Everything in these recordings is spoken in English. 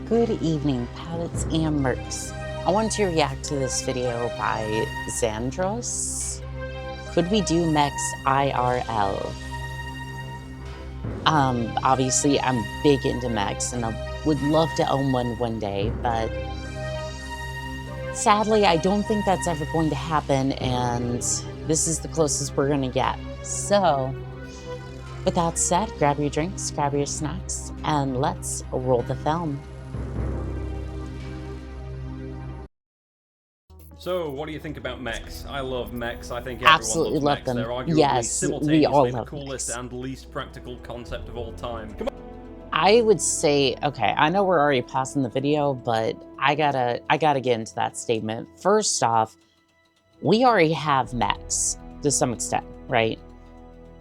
Good evening, pilots and mercs. I want to react to this video by Xandros. Could we do Mechs IRL? Obviously I'm big into Mechs and I would love to own one day, but sadly I don't think that's ever going to happen, and this is the closest we're gonna get. So, with that said, grab your drinks, grab your snacks, and let's roll the film. So, what do you think about Mechs? I love Mechs. I think everyone Absolutely loves love Mechs. them. They're arguably Yes, we all simultaneously the love coolest Mechs. and least practical concept of all time. Come on. I would say, okay, I know we're already passing the video, but I gotta get into that statement. First off, we already have Mechs to some extent, right?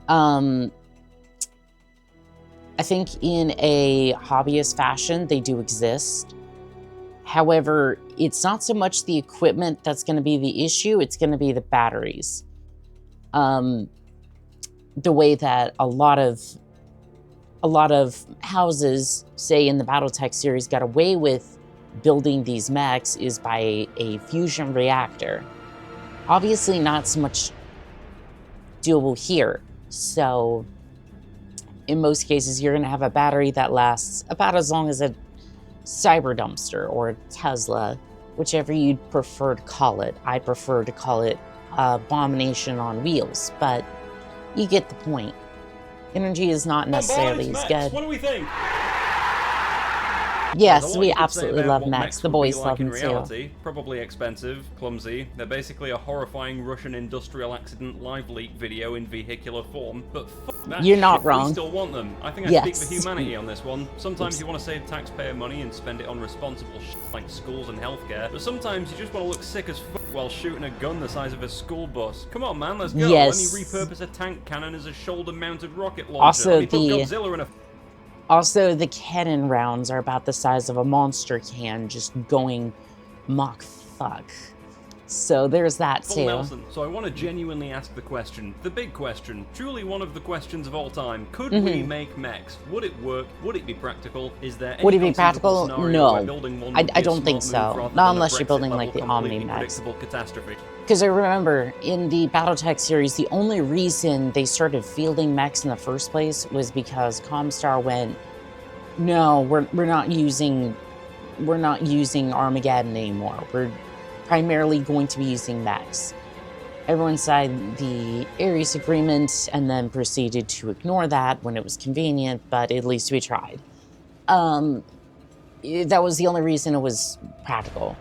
I think in a hobbyist fashion, they do exist. However, it's not so much the equipment that's going to be the issue, it's going to be the batteries. The way that a lot of houses, say in the Battletech series, got away with building these mechs is by a fusion reactor. Obviously not so much doable here. So in most cases, you're going to have a battery that lasts about as long as a cyber dumpster or a Tesla, whichever you'd prefer to call it. I prefer to call it abomination on wheels, but you get the point. Energy is not necessarily as good. What do we think? Yes, we absolutely love Mechs. The boys love them too. too. Probably expensive, clumsy. They're basically a horrifying Russian industrial accident live leak video in vehicular form. But fuck that You're not shit, wrong. we still want them. I think I speak for humanity on this one. Sometimes you want to save taxpayer money and spend it on responsible shit like schools and healthcare. But sometimes you just want to look sick as fuck while shooting a gun the size of a school bus. Come on, man, let's go. Yes. Let me repurpose a tank cannon as a shoulder-mounted rocket launcher. Let me put Godzilla in a... Also, the cannon rounds are about the size of a monster can, just going Mach fuck. So there's that too. Nelson. So I want to genuinely ask the question, the big question, truly one of the questions of all time. Could we make Mechs? Would it work? Would it be practical? Is there any would it be practical? No, I don't think so. Not unless you're building like the Omni-Mechs. Catastrophe. Because I remember in the Battletech series, the only reason they started fielding Mechs in the first place was because Comstar went, no, we're not using Armageddon anymore. We're primarily going to be using Mechs. Everyone signed the Ares agreement and then proceeded to ignore that when it was convenient, but at least we tried. That was the only reason it was practical.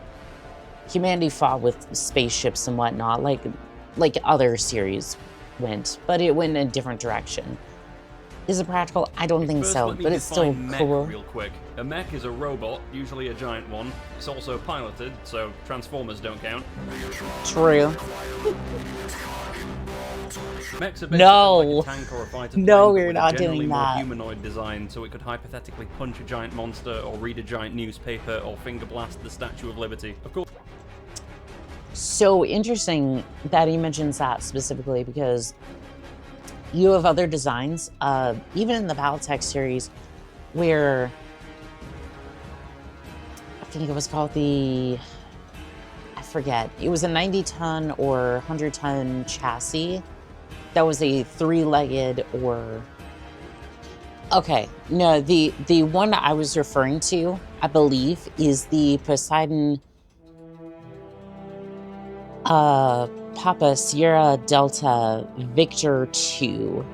Humanity fought with spaceships and whatnot, like other series went, but it went in a different direction. Is it practical? I don't think so, but it's still cool. Real quick. A mech is a robot, usually a giant one. It's also piloted, so Transformers don't count. True. Mechs are basically like a tank or a fighter plane, no, we're not doing that. More humanoid design, so it could hypothetically punch a giant monster, or read a giant newspaper, or finger blast the Statue of Liberty. Of course. So interesting that he mentions that specifically, because you have other designs, even in the Battletech series, where I think it was called I forget, it was a 90-ton or 100-ton chassis that was a three-legged or... Okay, no, the one I was referring to, I believe, is the Poseidon Papa Sierra Delta Victor 2.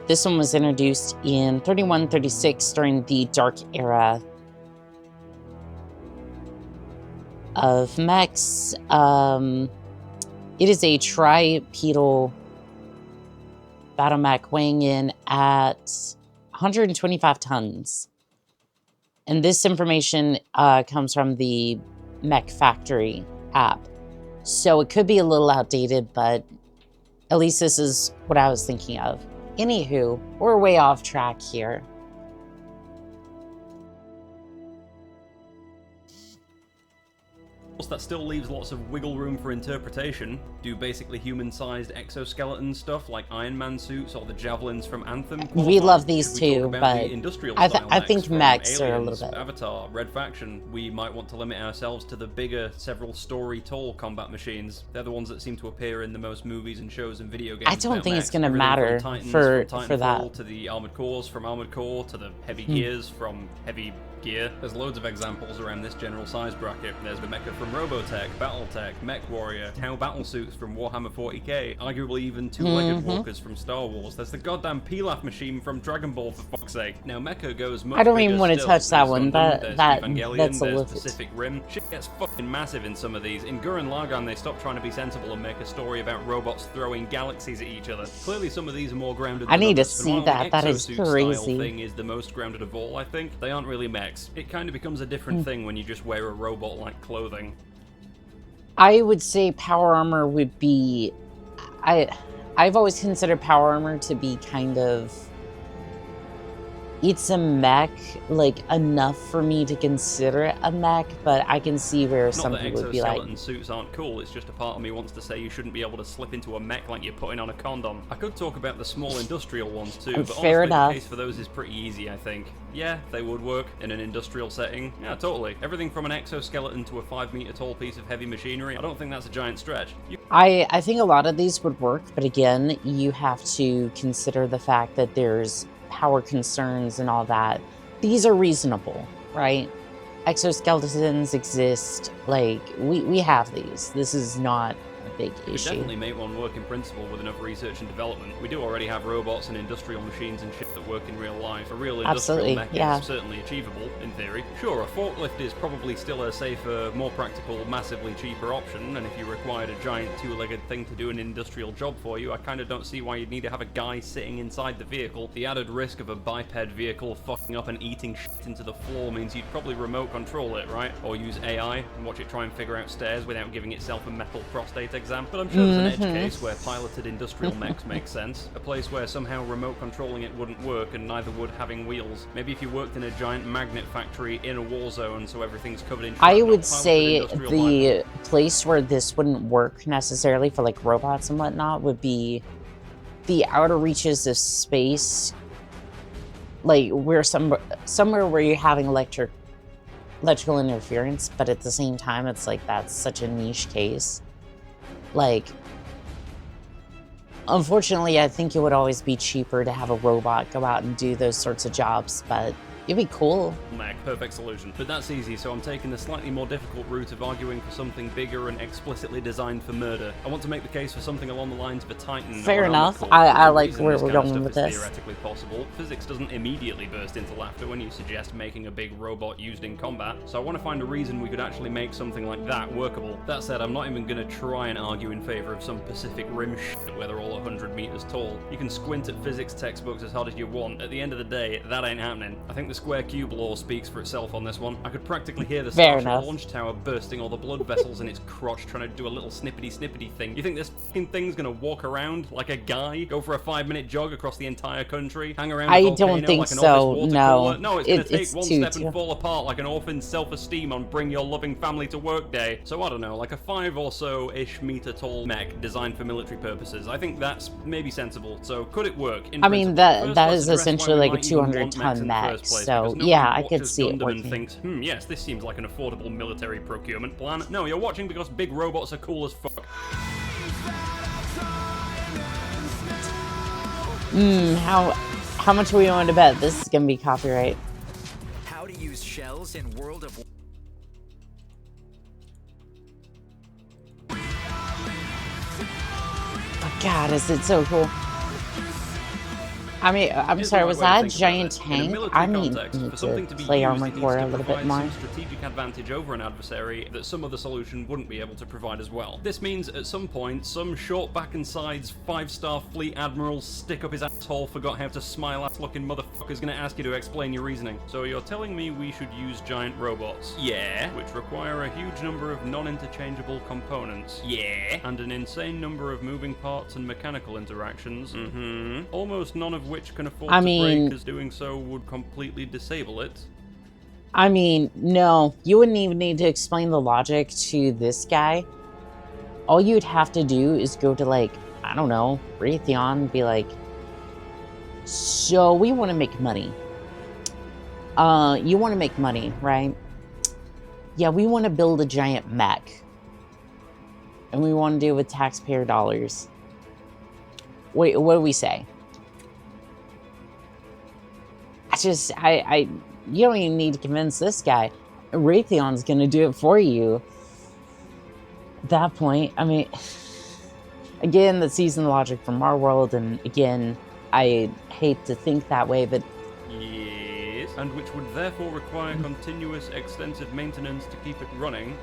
This one was introduced in 3136 during the dark era of Mechs. It is a tripedal battle mech weighing in at 125 tons. And this information comes from the Mech Factory app. So it could be a little outdated, but at least this is what I was thinking of. Anywho, we're way off track here. that still leaves lots of wiggle room for interpretation. Do basically human-sized exoskeleton stuff like Iron Man suits or the javelins from Anthem qualify? We love these Should we too, talk about but the industrial I style think from mechs are a Aliens, little bit. Avatar, Red Faction. We might want to limit ourselves to the bigger, several story tall combat machines. They're the ones that seem to appear in the most movies and shows and video games. I don't think it's going gonna to matter for that. To the Armored Cores from Armored Core, to the Heavy Gears from Heavy Gear. There's loads of examples around this general size bracket. There's the mecha from Robotech, Battletech, Mech Warrior, Tau battlesuits from Warhammer 40k, arguably even two-legged walkers from Star Wars. There's the goddamn Pilaf machine from Dragon Ball, for fuck's sake. Now mecha goes much I don't bigger even want to still. touch that There's one. Gundam, That's a there's little. Pacific Rim. Shit gets fucking massive in some of these. In Gurren Lagann, they stopped trying to be sensible and make a story about robots throwing galaxies at each other. Clearly, some of these are more grounded than I need to others, see that. That is crazy. Thing is the most grounded of all, I think. They aren't really mechs. It kind of becomes a different thing when you just wear a robot-like clothing. I would say power armor would be... I've always considered power armor to be kind of... It's a mech, like, enough for me to consider it a mech, but I can see where some people would be like... Not that exoskeleton suits aren't cool, it's just a part of me wants to say you shouldn't be able to slip into a mech like you're putting on a condom. I could talk about the small industrial ones too, but fair honestly enough. The case for those is pretty easy, I think. Yeah, they would work in an industrial setting. Yeah, totally. Everything from an exoskeleton to a 5-meter tall piece of heavy machinery, I don't think that's a giant stretch. I think a lot of these would work, but again, you have to consider the fact that there's power concerns and all that. These are reasonable, right? Exoskeletons exist. Like, we have these. This is not a big issue. We could definitely make one work in principle with enough research and development. We do already have robots and industrial machines and shit that work in real life. A real industrial mech is certainly achievable, in theory. Sure, a forklift is probably still a safer, more practical, massively cheaper option, and if you required a giant two-legged thing to do an industrial job for you, I kind of don't see why you'd need to have a guy sitting inside the vehicle. The added risk of a biped vehicle fucking up and eating shit into the floor means you'd probably remote control it, right? Or use AI and watch it try and figure out stairs without giving itself a metal prostate exam. But I'm sure there's an edge case where piloted industrial mechs makes sense. A place where somehow remote controlling it wouldn't work, and neither would having wheels. Maybe if you worked in a giant magnet factory in a war zone, so everything's covered in... I would say the place where this wouldn't work necessarily for like robots and whatnot would be the outer reaches of space, like where somewhere where you're having electrical interference, but at the same time it's like that's such a niche case. Like, unfortunately, I think it would always be cheaper to have a robot go out and do those sorts of jobs, but it'd be cool. Mech, perfect solution. But that's easy, so I'm taking the slightly more difficult route of arguing for something bigger and explicitly designed for murder. I want to make the case for something along the lines of a Titan. Fair enough. I like where we're going with this. Theoretically possible. Physics doesn't immediately burst into laughter when you suggest making a big robot used in combat, so I want to find a reason we could actually make something like that workable. That said, I'm not even going to try and argue in favor of some Pacific Rim shit where they're all 100 meters tall. You can squint at physics textbooks as hard as you want. At the end of the day, that ain't happening. I think the square cube law speaks for itself on this one. I could practically hear the Starship launch tower bursting all the blood vessels in its crotch trying to do a little snippety thing. You think this fucking thing's gonna walk around like a guy, go for a 5-minute jog across the entire country, hang around a volcano don't think like an so, office water no. cooler? No, it's gonna take one step too. and fall apart like an orphan's self-esteem on Bring Your Loving Family to Work Day. So I don't know, like a 5 or so-ish meter tall mech designed for military purposes. I think that's maybe sensible. So could it work? I mean, that is essentially like a 200-ton mech, so yeah, I could see it working. Thinks, yes, this seems like an affordable military procurement plan. No, you're watching because big robots are cool as fuck. How much are we willing to bet this is gonna be copyright? How to use shells in World of... Oh God, is it so cool? I mean, I'm sorry, was that a giant tank? I need to play Armored Core a little bit more. Some strategic advantage over an adversary that some other solution wouldn't be able to provide as well. This means at some point, some short back and sides 5-star fleet admiral stick up his asshole forgot how to smile ass looking motherfucker's gonna ask you to explain your reasoning. So you're telling me we should use giant robots? Yeah. Which require a huge number of non-interchangeable components? Yeah. And an insane number of moving parts and mechanical interactions? Almost none of which can afford to break, as doing so would completely disable it. I mean, no, you wouldn't even need to explain the logic to this guy. All you'd have to do is go to, like, I don't know, Raytheon and be like, so we want to make money. You want to make money, right? Yeah, we want to build a giant mech. And we want to do it with taxpayer dollars. Wait, what do we say? You don't even need to convince this guy. Raytheon's gonna do it for you. At that point, I mean, again, that's using the logic from our world, and again, I hate to think that way, but... Yes, and which would therefore require continuous, extensive maintenance to keep it running.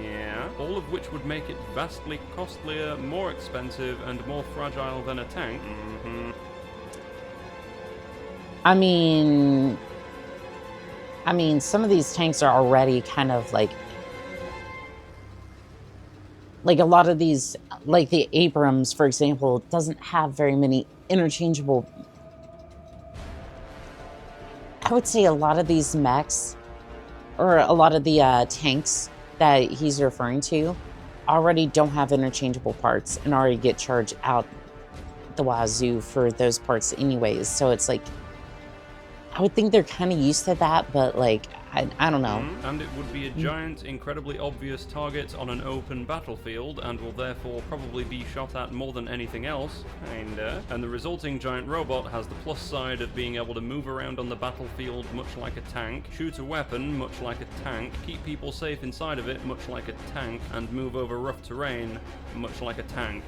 Yeah. All of which would make it vastly costlier, more expensive, and more fragile than a tank. I mean, some of these tanks are already kind of like a lot of these, like the Abrams, for example, doesn't have very many interchangeable. I would say a lot of these mechs, or a lot of the tanks that he's referring to, already don't have interchangeable parts and already get charged out the wazoo for those parts anyways. So it's like, I would think they're kind of used to that, but like, I don't know. And it would be a giant, incredibly obvious target on an open battlefield, and will therefore probably be shot at more than anything else, kinda. And the resulting giant robot has the plus side of being able to move around on the battlefield much like a tank, shoot a weapon much like a tank, keep people safe inside of it much like a tank, and move over rough terrain much like a tank.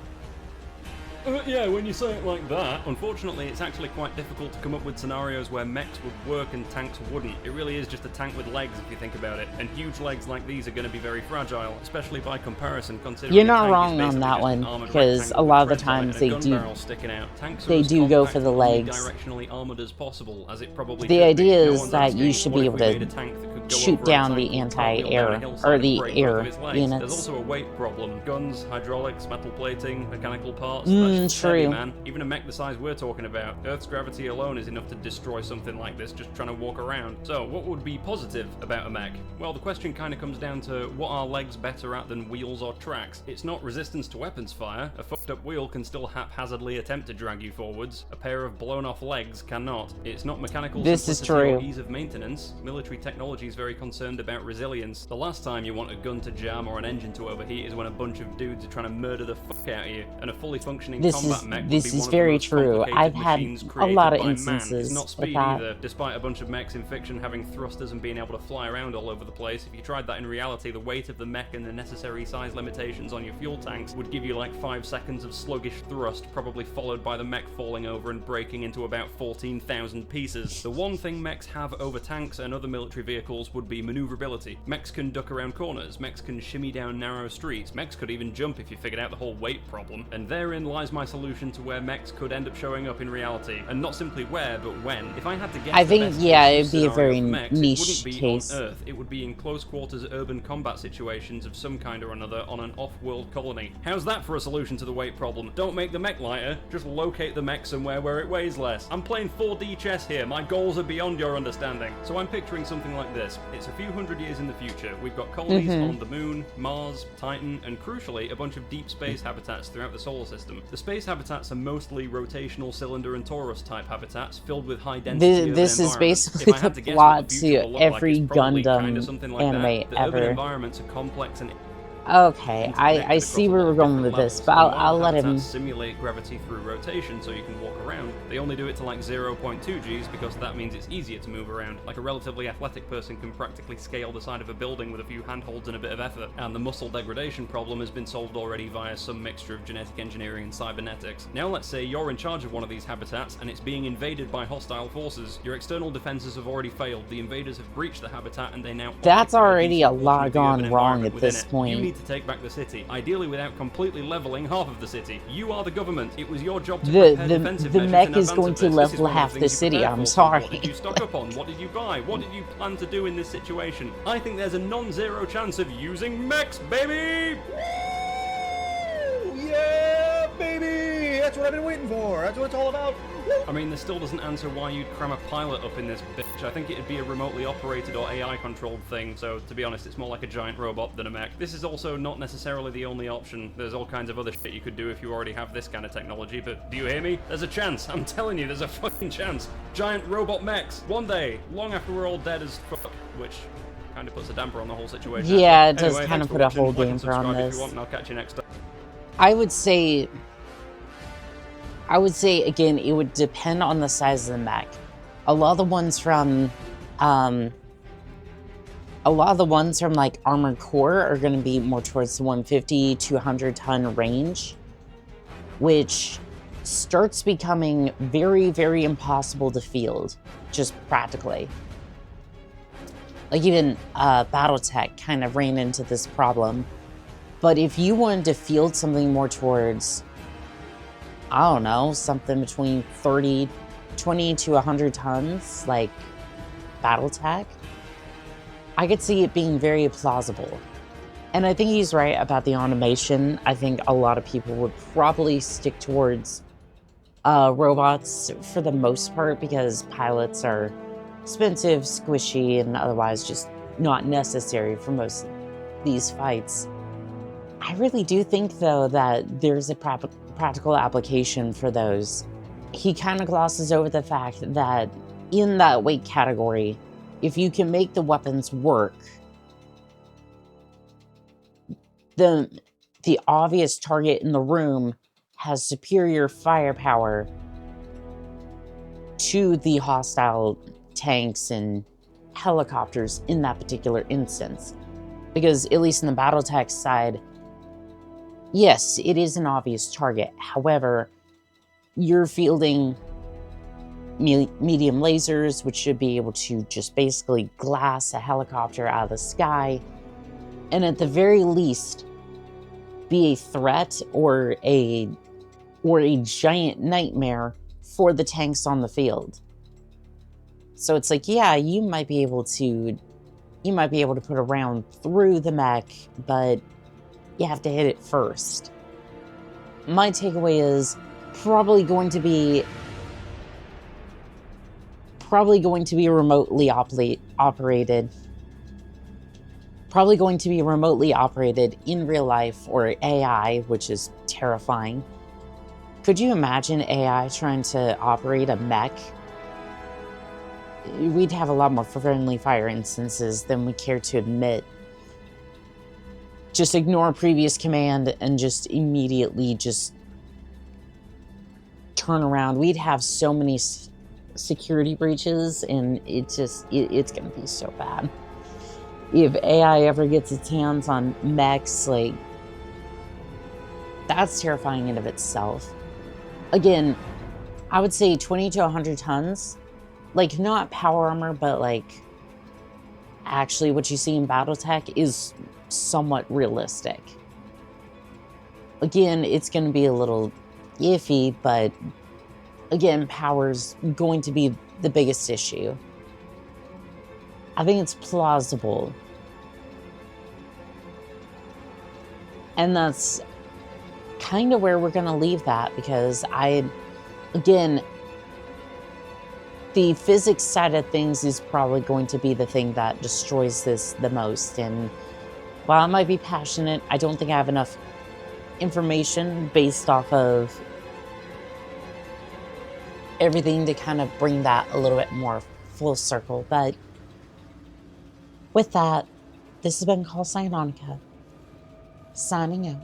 Yeah, when you say it like that. Unfortunately, it's actually quite difficult to come up with scenarios where mechs would work and tanks wouldn't. It really is just a tank with legs if you think about it. And huge legs like these are going to be very fragile, especially by comparison, considering you're not wrong on that one, because a lot of the times they do go for the legs. Directionally armored as possible, as it probably the idea is that you should be able to shoot down the anti-air, or the air units. There's also a weight problem. Guns, hydraulics, metal plating, mechanical parts. True. Heavy, man. Even a mech the size we're talking about, Earth's gravity alone is enough to destroy something like this just trying to walk around. So, what would be positive about a mech? Well, the question kind of comes down to what are legs better at than wheels or tracks? It's not resistance to weapons fire. A fucked up wheel can still haphazardly attempt to drag you forwards. A pair of blown off legs cannot. It's not mechanical simplicity or ease of maintenance. Military technology is very concerned about resilience. The last time you want a gun to jam or an engine to overheat is when a bunch of dudes are trying to murder the fuck out of you, and a fully functioning combat mech would be one of very the most true. I've had a lot of by instances man. It's not speed with that. either. Despite a bunch of mechs in fiction having thrusters and being able to fly around all over the place, if you tried that in reality, the weight of the mech and the necessary size limitations on your fuel tanks would give you like 5 seconds of sluggish thrust, probably followed by the mech falling over and breaking into about 14,000 pieces. The one thing mechs have over tanks and other military vehicles would be maneuverability. Mechs can duck around corners, mechs can shimmy down narrow streets, mechs could even jump if you figured out the whole weight problem. And therein lies my solution to where mechs could end up showing up in reality, and not simply where, but when. If I had to guess, I think, yeah, it'd be a very mechs, niche it wouldn't be case. on Earth. It would be in close quarters urban combat situations of some kind or another on an off-world colony. How's that for a solution to the weight problem? Don't make the mech lighter, just locate the mech somewhere where it weighs less. I'm playing 4D chess here, my goals are beyond your understanding. So I'm picturing something like this. It's a few hundred years in the future. We've got colonies on the Moon, Mars, Titan, and crucially, a bunch of deep space habitats throughout the solar system. The space habitats are mostly rotational cylinder and torus type habitats filled with high density. This is basically the plot to every Gundam anime ever. Urban environments are complex and okay, I see where we're going with this, but I'll let him simulate gravity through rotation so you can walk around. They only do it to like 0.2 Gs because that means it's easier to move around. Like a relatively athletic person can practically scale the side of a building with a few handholds and a bit of effort. And the muscle degradation problem has been solved already via some mixture of genetic engineering and cybernetics. Now let's say you're in charge of one of these habitats and it's being invaded by hostile forces. Your external defenses have already failed. The invaders have breached the habitat and they now... That's already a lot gone wrong at this point. You need to take back the city, ideally without completely leveling half of the city. You are the government. It was your job to prepare defensive measures mech is going to level half the city, I'm sorry. What did you stock up on? What did you buy? What did you plan to do in this situation? I think there's a non-zero chance of using mechs, baby! Woo! Yeah, baby! That's what I've been waiting for. That's what it's all about. I mean, this still doesn't answer why you'd cram a pilot up in this bitch. I think it'd be a remotely operated or AI-controlled thing, so to be honest, it's more like a giant robot than a mech. This is also not necessarily the only option. There's all kinds of other shit you could do if you already have this kind of technology, but do you hear me? There's a chance. I'm telling you, there's a fucking chance. Giant robot mechs. One day, long after we're all dead as fuck, which kind of puts a damper on the whole situation. Yeah, it does anyway, kind of thanks put a for whole watching. Like and damper on subscribe if this. you want, and I'll catch you next time. I would say, again, it would depend on the size of the mech. A lot of the ones from like Armored Core are going to be more towards the 150 to 100 ton range, which starts becoming very, very impossible to field, just practically. Like even BattleTech kind of ran into this problem. But if you wanted to field something more towards, I don't know, something between 20 to 100 tons, like BattleTech, I could see it being very plausible. And I think he's right about the automation. I think a lot of people would probably stick towards robots for the most part because pilots are expensive, squishy, and otherwise just not necessary for most of these fights. I really do think, though, that there's a practical application for those. He kind of glosses over the fact that in that weight category, if you can make the weapons work, the obvious target in the room has superior firepower to the hostile tanks and helicopters in that particular instance. Because at least in the BattleTech side, yes, it is an obvious target. However, you're fielding medium lasers, which should be able to just basically glass a helicopter out of the sky, and at the very least, be a threat or a giant nightmare for the tanks on the field. So it's like, yeah, you might be able to put a round through the mech, but you have to hit it first. My takeaway is probably going to be remotely operated. Probably going to be remotely operated in real life or AI, which is terrifying. Could you imagine AI trying to operate a mech? We'd have a lot more friendly fire instances than we care to admit. Just ignore previous command and just immediately just turn around. We'd have so many security breaches, and it's gonna be so bad. If AI ever gets its hands on mechs, like, that's terrifying in of itself. Again, I would say 20 to 100 tons. Like, not power armor, but like, actually what you see in BattleTech is somewhat realistic. Again, it's going to be a little iffy, but again, power's going to be the biggest issue. I think it's plausible. And that's kind of where we're going to leave that, because again, the physics side of things is probably going to be the thing that destroys this the most. And while I might be passionate, I don't think I have enough information based off of everything to kind of bring that a little bit more full circle. But with that, this has been Annika, signing out.